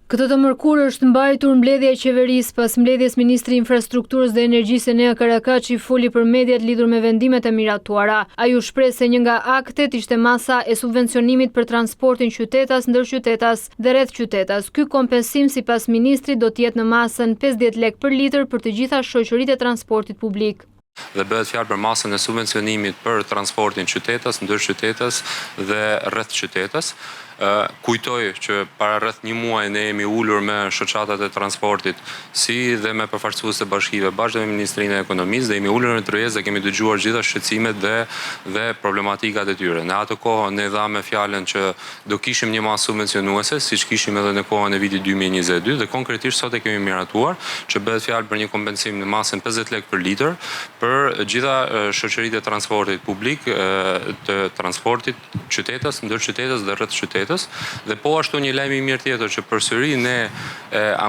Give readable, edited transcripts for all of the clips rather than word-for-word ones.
Këtë të mërkur është mbajtur mbledhja e qeverisë pas mbledhjes Ministri i Infrastrukturës dhe Energjisë Enea Karakaçi foli për mediat lidhur me vendimet e miratuara. Ai u shpreh se një nga aktet ishte masa e subvencionimit për transportin qytetas, ndërqytetas dhe rreth qytetas. Ky kompensim sipas ministrit do të jetë në masën 50 lekë për litër për të gjitha shoqëritë e transportit publik. Dhe bëhet fjalë për masën e subvencionimit për transportin qytetas, ndërqytetas dhe rreth qytetas. Kujtoj që para rreth një muaj ne jemi ulur me shoqatat e transportit si dhe me përfaqësues të bashkive bashkë me Ministrinë e Ekonomisë dhe jemi ulur në tryezë dhe kemi dëgjuar gjitha shqetësimet dhe problematikat e tyre. Në atë kohë ne dhamë fjalën që do kishim një masë subvencionuese, siç kishim edhe në kohën e vitit 2022 dhe konkretisht sot e kemi miratuar që bëhet fjalë për një kompensim në masën 50 lekë për litër për gjitha shoqëritë e transportit publik, të transportit qytetas, ndërqytetas dhe rreth qytetas. Dhe po ashtu një lajm i mirë tjetër që përsëri ne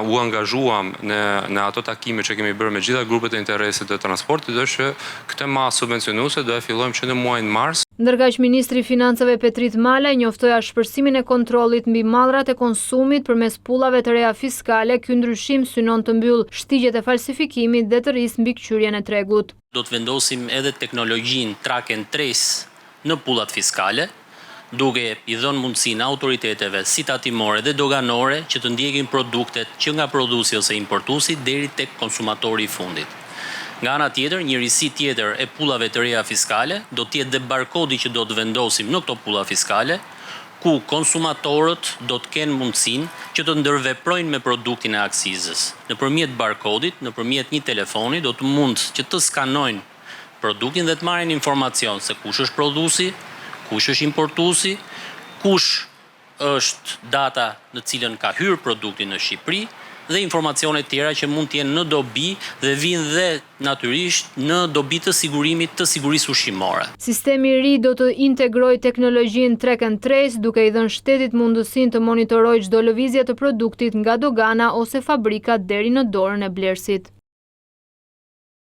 u angazhuam në ato takime që kemi bërë me gjitha grupet e interesit të transportit është që këtë masë subvencionuese do e fillojmë që në muajin mars. Ndërkaq Ministri i Financave Petrit Malaj njoftoi shpërsimin e kontrollit mbi mallrat e konsumit përmes pullave të reja fiskale. Ky ndryshim synon të mbyll shtigjet e falsifikimit dhe të rrisë mbikëqyrjen e tregut. Do të vendosim edhe teknologjinë track and trace në pullat fiskale, duke i dhënë mundësinë autoriteteve si tatimore dhe doganore që të ndjekin produktet që nga prodhuesi ose importuesi deri tek konsumatori i fundit. Nga ana tjetër, një risi tjetër e pullave të reja fiskale do të jetë dhe barkodi që do të vendosim në këto pulla fiskale, ku konsumatorët do të kenë mundësinë që të ndërveprojnë me produktin e aksizës. Nëpërmjet barkodit, nëpërmjet një telefoni do të mund që të skanojnë produktin dhe të marrin informacion se kush është prodhuesi, kush është importuesi, kush është data në cilën ka hyrë produkti në Shqipëri dhe informacione tjera që mund të jenë në dobi dhe vinë dhe natyrisht në dobi të sigurimit të sigurisë ushqimore. Sistemi i ri do të integrojë teknologjinë track and trace duke i dhënë shtetit mundësinë të monitorojë çdo lëvizje të produktit nga dogana ose fabrika deri në dorën e blerësit.